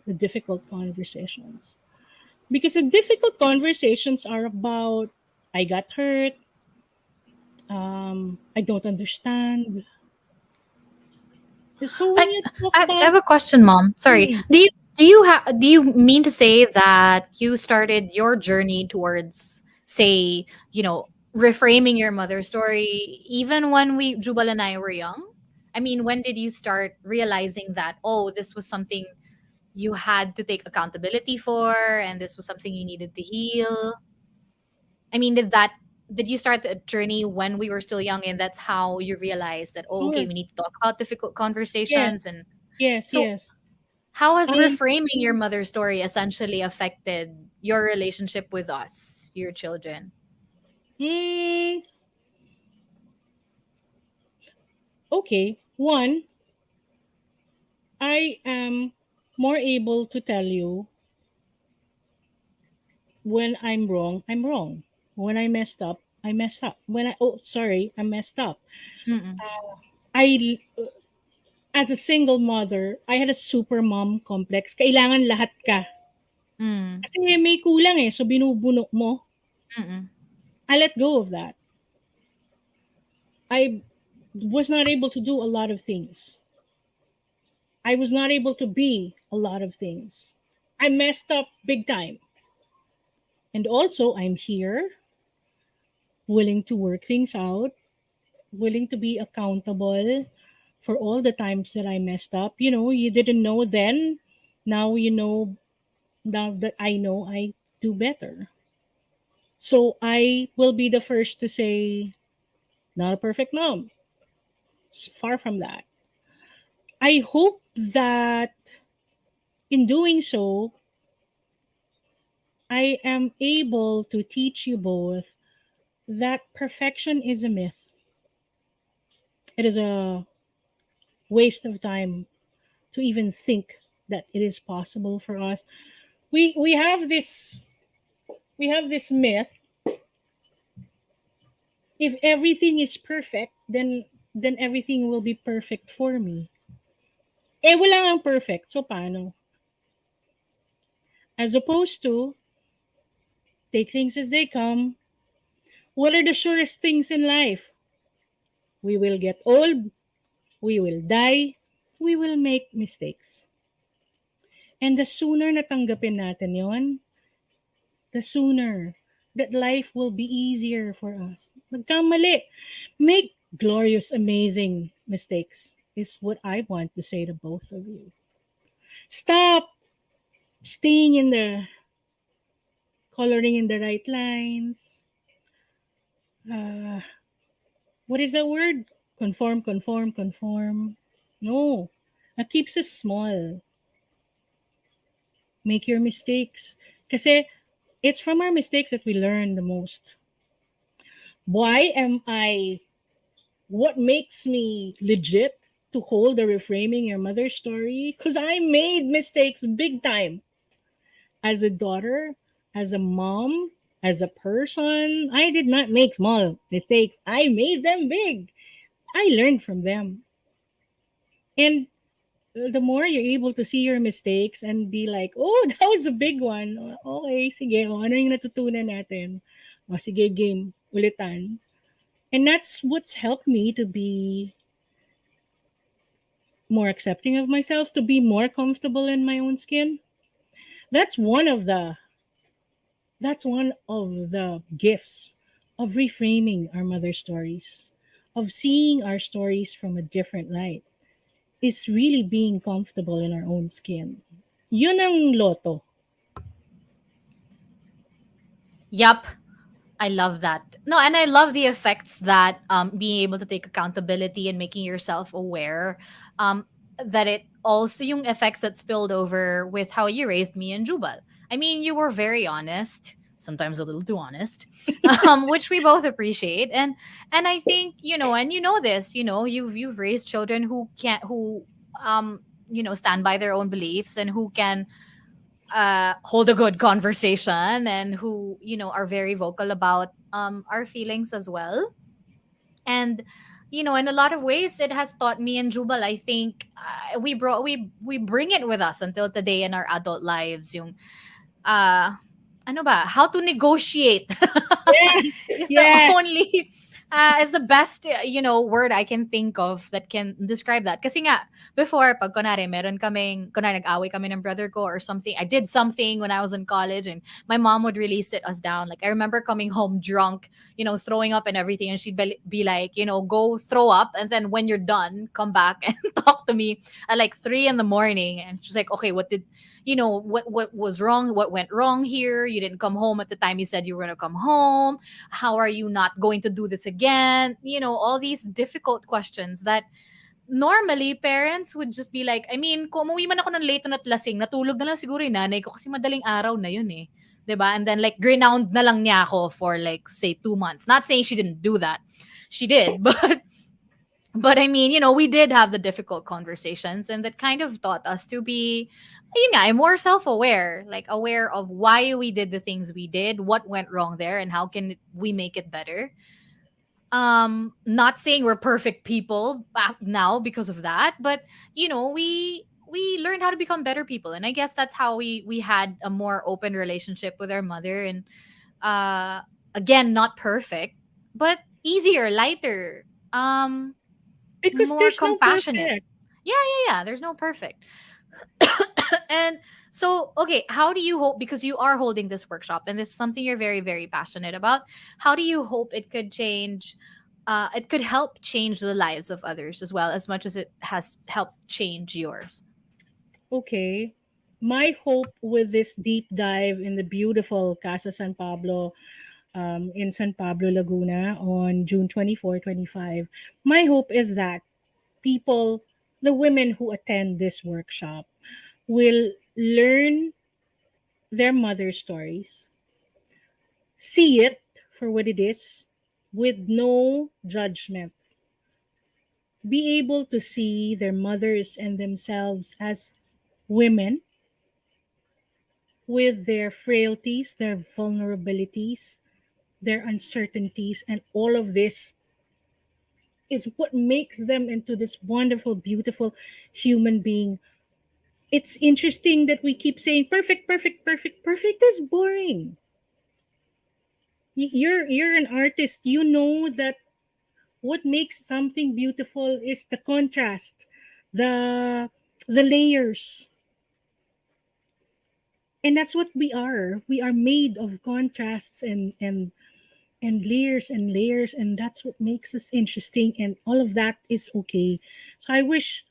the difficult conversations. Because the difficult conversations are about, I got hurt, I don't understand, So when I, you talk I about have a question, Mom. Sorry. mm, Do you mean to say that you started your journey towards, say, reframing your mother's story even when we Jubal and I were young? I mean, when did you start realizing that, oh, this was something you had to take accountability for, and this was something you needed to heal? I mean, did you start the journey when we were still young, and that's how you realized that, oh, okay, oh, we need to talk about difficult conversations? yes, And yes, so yes. how has Um, reframing your mother's story essentially affected your relationship with us, your children? mm, okay. One, I am more able to tell you when I'm wrong, I'm wrong. When I messed up, I messed up. I messed up. Mm-mm. I, as a single mother, I had a super mom complex. Kailangan lahat ka. Mm. Kasi may kulang eh, so binubuno mo. Mm-mm. I let go of that. I was not able to do a lot of things. I was not able to be a lot of things. I messed up big time. And also, I'm here, willing to work things out, willing to be accountable for all the times that I messed up. You know, you didn't know then. Now you know, now that I know, I do better. So I will be the first to say, not a perfect mom. It's far from that. I hope that in doing so, I am able to teach you both that perfection is a myth. It is a waste of time to even think that it is possible for us. We have this myth. If everything is perfect, then everything will be perfect for me. Eh wala ngang perfect. So paano? As opposed to take things as they come. What are the surest things in life? We will get old, we will die, we will make mistakes. And the sooner natanggapin natin yon, the sooner that life will be easier for us. Nagkamali. Make glorious, amazing mistakes is what I want to say to both of you. Stop staying in the coloring in the right lines. Uh, what is that word? Conform, conform, conform. No, that keeps us small. Make your mistakes. Kasi it's from our mistakes that we learn the most. Why am I what makes me legit to hold the reframing your mother's story? Because I made mistakes big time as a daughter, as a mom, as a person. I did not make small mistakes, I made them big. I learned from them. And the more you're able to see your mistakes and be like, oh, that was a big one. Okay, sige, ano yung natutunan natin? O, sige, game, ulitan. And that's what's helped me to be more accepting of myself, to be more comfortable in my own skin. That's one of the that's one of the gifts of reframing our mother stories, of seeing our stories from a different light. Is really being comfortable in our own skin. Yun ang loto. Yup. I love that. No, and I love the effects that being able to take accountability and making yourself aware, um, that it also yung effects that spilled over with how you raised me and Jubal. I mean, you were very honest, sometimes a little too honest, which we both appreciate. And I think, and you know this, you've raised children who can't who stand by their own beliefs, and who can hold a good conversation, and who are very vocal about our feelings as well. And in a lot of ways it has taught me and Jubal, I think, we bring it with us until today in our adult lives, yung uh ano ba, how to negotiate Yes, is the yes. only Is the best, word I can think of that can describe that. Kasi nga, before, pag kunwari, kunwari nag-away kami ng brother ko or something, I did something when I was in college and my mom would really sit us down. Like, I remember coming home drunk, throwing up and everything, and she'd be like, go throw up, and then when you're done, come back and talk to me at like 3 in the morning. And she's like, okay, what was wrong? What went wrong here? You didn't come home at the time you said you were going to come home. How are you not going to do this again? All these difficult questions that normally parents would just be like, I mean, kung umuwi man ako ng late at lasing, natulog na lang siguro yung nanay ko kasi madaling araw na yun eh. 'Di ba? And then like ground na lang niya ako for like say 2 months. Not saying she didn't do that. She did, but I mean, we did have the difficult conversations, and that kind of taught us to be, more self-aware, like aware of why we did the things we did, what went wrong there, and how can we make it better. Not saying we're perfect people now because of that, but we learned how to become better people, and I guess that's how we had a more open relationship with our mother, and uh again, not perfect, but easier, lighter, Because more there's no compassionate. perfect. Yeah, yeah, yeah. There's no perfect. And so, okay, how do you hope, because you are holding this workshop and this is something you're very, very passionate about, how do you hope it could change? It could help change the lives of others as well, as much as it has helped change yours. Okay. My hope with this deep dive in the beautiful Casa San Pablo in San Pablo, Laguna on June 24, 25, my hope is that people, the women who attend this workshop, will learn their mother stories, see it for what it is with no judgment, be able to see their mothers and themselves as women with their frailties, their vulnerabilities, their uncertainties, and all of this is what makes them into this wonderful, beautiful human being. It's interesting that we keep saying perfect, perfect, perfect. Perfect is boring. You're an artist. You know that what makes something beautiful is the contrast, the the layers. And that's what we are. We are made of contrasts and layers and layers, and that's what makes us interesting, and all of that is okay. So I wish,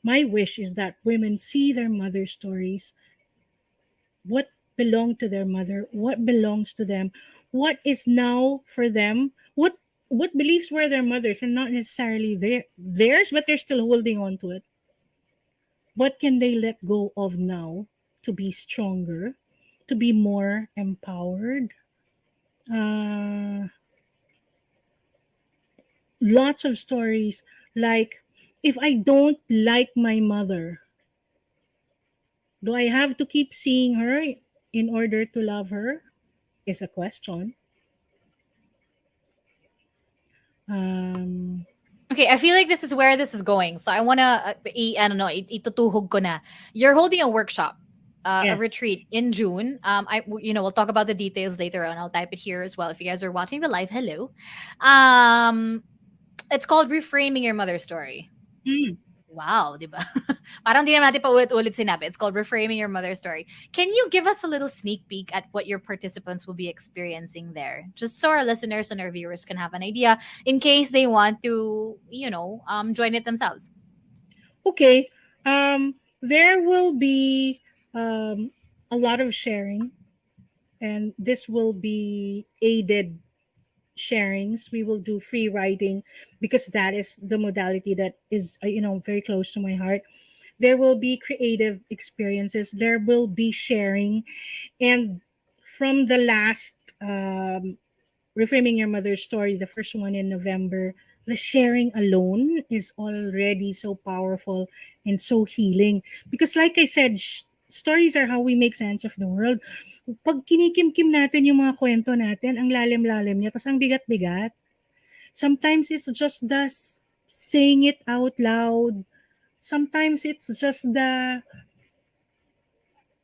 my wish is that women see their mother stories, what belonged to their mother, what belongs to them, what is now for them, what beliefs were their mothers and not necessarily theirs, but they're still holding on to it. What can they let go of now to be stronger, to be more empowered? uh, Lots of stories like, if I don't like my mother, do I have to keep seeing her in order to love her? Is a question. Um, Okay, I feel like this is where this is going. So I want to, I don't know, itutuhog ko na. You're holding a workshop, a yes. retreat in June. We'll talk about the details later on. I'll type it here as well. If you guys are watching the live, hello. Um, it's called Reframing Your Mother's Story. Mm. Wow, di ba? Parang di naman natin paulit-ulit sinabi. It's called Reframing Your Mother's Story. Can you give us a little sneak peek at what your participants will be experiencing there? Just so our listeners and our viewers can have an idea in case they want to, join it themselves. Okay. There will be a lot of sharing, and this will be aided sharings. We will do free writing because that is the modality that is, very close to my heart. There will be creative experiences. There will be sharing, and from the last reframing your mother's story, the first one in November, the sharing alone is already so powerful and so healing. Because like I said, stories are how we make sense of the world. Pag kinikim-kim natin yung mga kwento natin, ang lalim-lalim niya, tas ang bigat-bigat. Sometimes it's just the saying it out loud. Sometimes it's just the,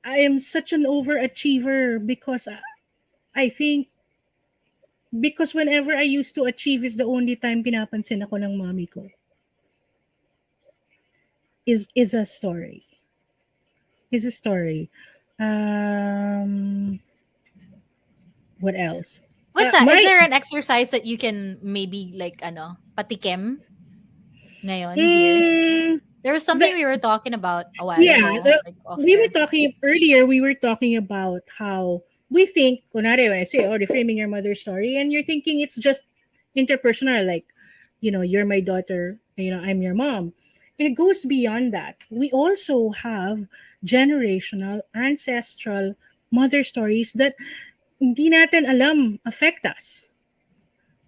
I am such an overachiever because I think Because whenever I used to achieve is the only time pinapansin ako ng mommy ko. Is a story. Is a story. Um, what else? What's that? Is My there an exercise that you can maybe like patikim ngayon here? mm, There was the, something we were talking about a while yeah, ago, like off we were air. talking earlier. We were talking about how we think, kunwari, when I say, oh, reframing your mother's story, and you're thinking it's just interpersonal, like, you're my daughter, I'm your mom. And it goes beyond that. We also have generational, ancestral mother stories that hindi natin alam affect us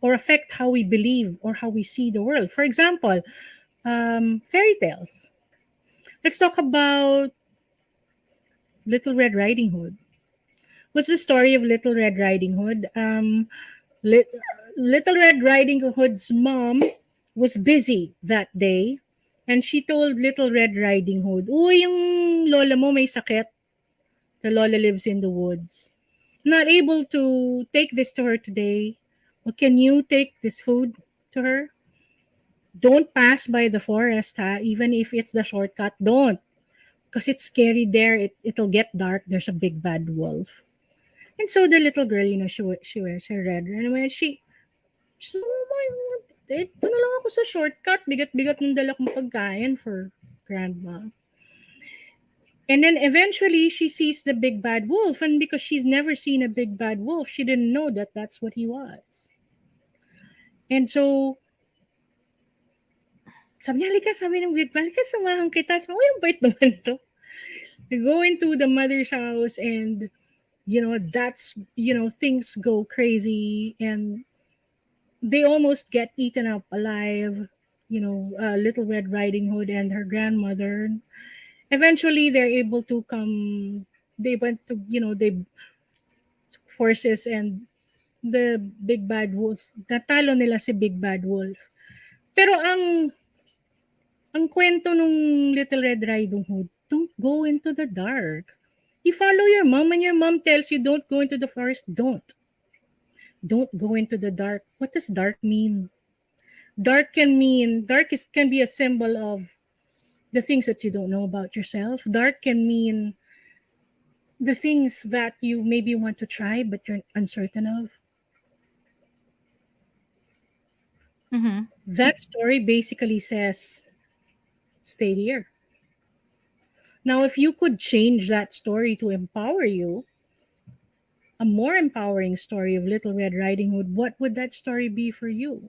or affect how we believe or how we see the world. For example, fairy tales. Let's talk about Little Red Riding Hood. What's the story of Little Red Riding Hood? Lit- Little Red Riding Hood's mom was busy that day and she told Little Red Riding Hood, "Uy, yung lola mo may sakit. The lola lives in the woods. Not able to take this to her today. Well, can you take this food to her? Don't pass by the forest, ha? Even if it's the shortcut, don't. Because it's scary there. It'll get dark. There's a big bad wolf." And so the little girl, she wears her red. And when she said, "Oh my God, ito na lang ako sa shortcut. Bigat-bigat ng dala kong pagkain for grandma." And then eventually she sees the big bad wolf. And because she's never seen a big bad wolf, she didn't know that that's what he was. And so, sabi niya, halika, sabi ng big bad, halika, samahan kita. Sabi, uy, ang bait naman to. They go into the mother's house and, that's, things go crazy and they almost get eaten up alive. Little Red Riding Hood and her grandmother. Eventually, they're able to come. They went to, they forces and the Big Bad Wolf. Natalo nila si Big Bad Wolf. Pero ang kwento nung Little Red Riding Hood, don't go into the dark. You follow your mom and your mom tells you don't go into the forest. Don't. Don't go into the dark. What does dark mean? Can be a symbol of the things that you don't know about yourself. Dark can mean the things that you maybe want to try but you're uncertain of. Mm-hmm. That story basically says, stay here. Now, if you could change that story to empower you, a more empowering story of Little Red Riding Hood, what would that story be for you?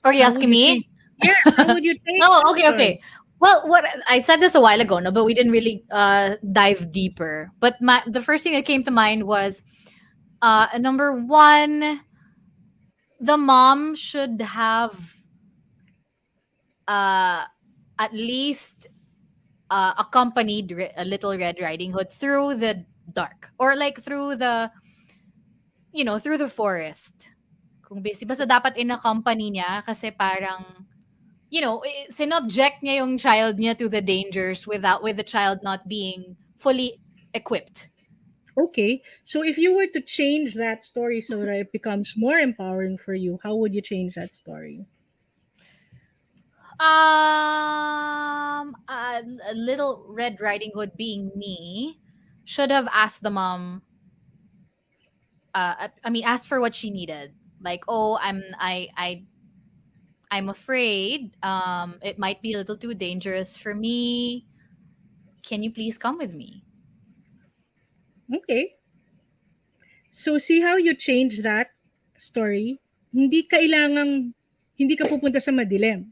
Are you How would asking you change? me? Yeah, how would you change Oh, that okay, story? okay. Well, what I said this a while ago, no, but we didn't really dive deeper. But the first thing that came to mind was number one, the mom should have uh at least accompanied a Little Red Riding Hood through the dark or like through the through the forest. Kung busy basta dapat in-accompany niya kasi parang sinobject niya yung child niya to the dangers with the child not being fully equipped. Okay, so if you were to change that story so that it becomes more empowering for you, how would you change that story? A Little Red Riding Hood being me should have asked the mom. I mean, asked for what she needed. Like, oh, I'm afraid. It might be a little too dangerous for me. Can you please come with me? Okay. So see how you change that story? Hindi ka pupunta sa madilim.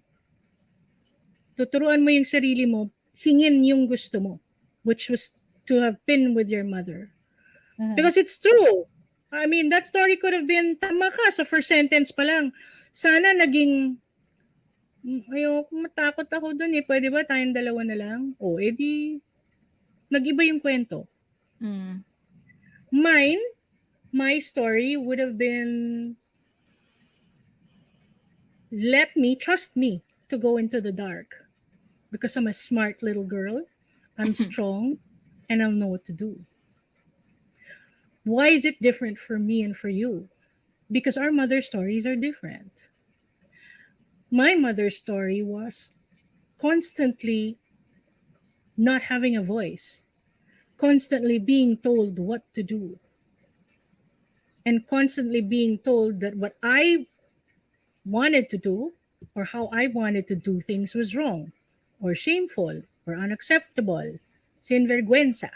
Tuturuan mo yung sarili mo, hingin yung gusto mo, which was to have been with your mother. Mhm. Because it's true. I mean, that story could have been, tama ka, sa first sentence pa lang. Sana naging, ayoko, matakot ako dun eh. Pwede ba tayong dalawa na lang? O, edi, nag-iba yung kwento. Mm. Mine, my story would have been, trust me to go into the dark. Because I'm a smart little girl. I'm strong and I'll know what to do. Why is it different for me and for you? Because our mother stories are different. My mother's story was constantly not having a voice, constantly being told what to do, and constantly being told that what I wanted to do or how I wanted to do things was wrong or shameful or unacceptable. Sinvergüenza.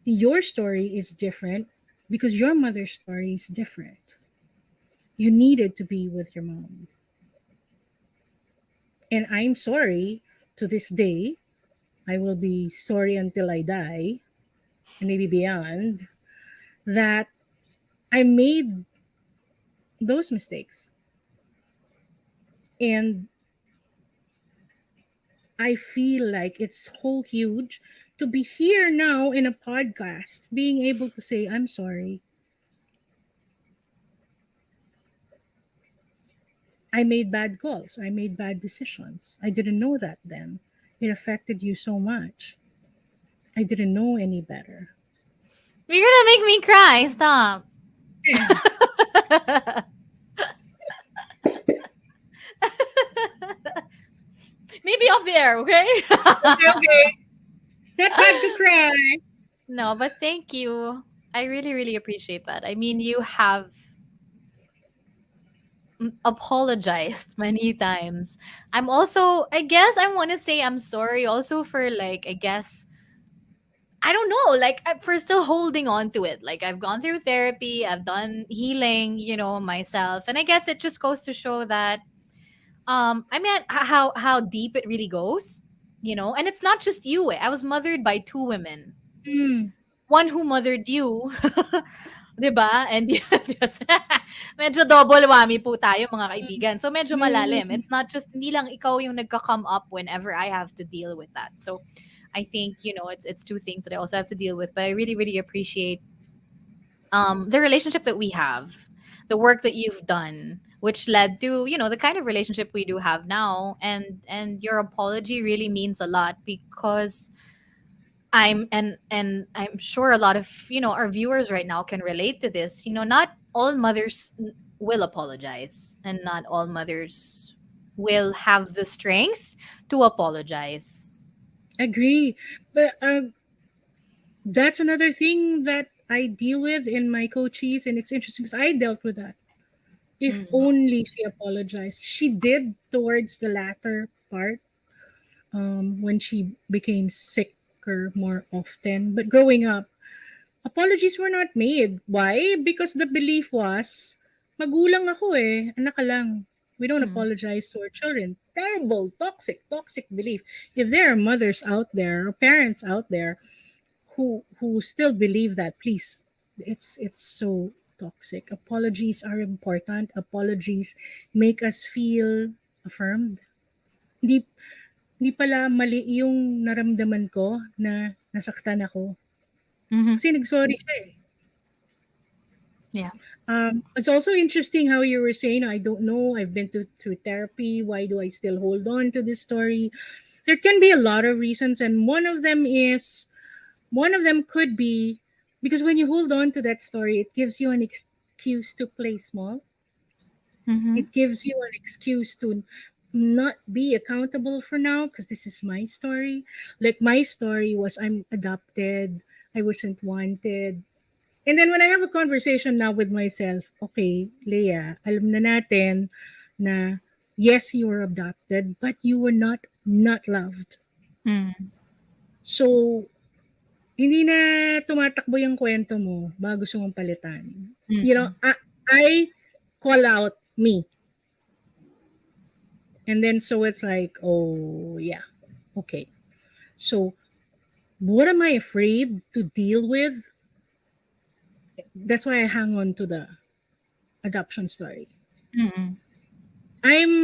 Your story is different because your mother's story is different. You needed to be with your mom. And I'm sorry to this day. I will be sorry until I die and maybe beyond that I made those mistakes. And I feel like it's so huge to be here now in a podcast, being able to say, I'm sorry. I made bad calls. I made bad decisions. I didn't know that then. It affected you so much. I didn't know any better. You're gonna make me cry. Stop. Yeah. Maybe off the air, okay? Okay, okay. Not bad to cry. No, but thank you. I really, really appreciate that. I mean, you have apologized many times. I'm also, I guess I want to say I'm sorry also for like, I guess, I don't know, like for still holding on to it. Like I've gone through therapy, I've done healing, myself. And I guess it just goes to show that I mean how deep it really goes, and it's not just you. I was mothered by two women. Mm, One who mothered you, 'di ba? And yes, medyo double whammy po tayo mga kaibigan. So medyo malalim. mm, It's not just hindi lang ikaw yung nagka-come up whenever I have to deal with that. So I think, it's two things that I also have to deal with, but I really really appreciate the relationship that we have, the work that you've done, which led to, the kind of relationship we do have now. And your apology really means a lot because I'm sure a lot of, our viewers right now can relate to this. Not all mothers will apologize, and not all mothers will have the strength to apologize. agree. But that's another thing that I deal with in my coaches, and it's interesting because I dealt with that. If Mm. only she apologized. She did towards the latter part when she became sicker more often. But growing up, apologies were not made. Why? Because the belief was, magulang ako eh, anak ka lang. We don't Mm. apologize to our children. Terrible, toxic belief. If there are mothers out there or parents out there who still believe that, please, it's so toxic. Apologies are important. Apologies make us feel affirmed. Hindi, hindi pala mali yung naramdaman ko na nasaktan ako. Hmm. Kasi nagsorry siya eh. Yeah. It's also interesting how you were saying, I don't know, I've been through therapy. Why do I still hold on to this story? There can be a lot of reasons, and one of them could be because when you hold on to that story, it gives you an excuse to play small. Hmm. It gives you an excuse to not be accountable for now because this is my story. Like my story was I'm adopted, I wasn't wanted. And then when I have a conversation now with myself, okay, Leah, alam na natin na yes, you were adopted, but you were not loved. Mm. So, hindi na tumatakbo yung kwento mo, baka gusto mong palitan. You know, Mm. I call out me. And then so it's like, oh yeah, okay. So what am I afraid to deal with? That's why I hang on to the adoption story. Mm. I'm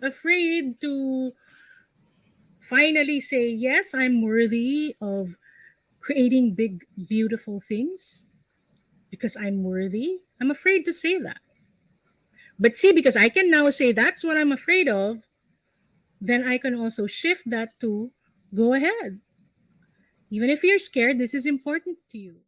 afraid to finally say, yes, I'm worthy of creating big, beautiful things because I'm worthy. I'm afraid to say that. But see, because I can now say that's what I'm afraid of, then I can also shift that to go ahead. Even if you're scared, this is important to you.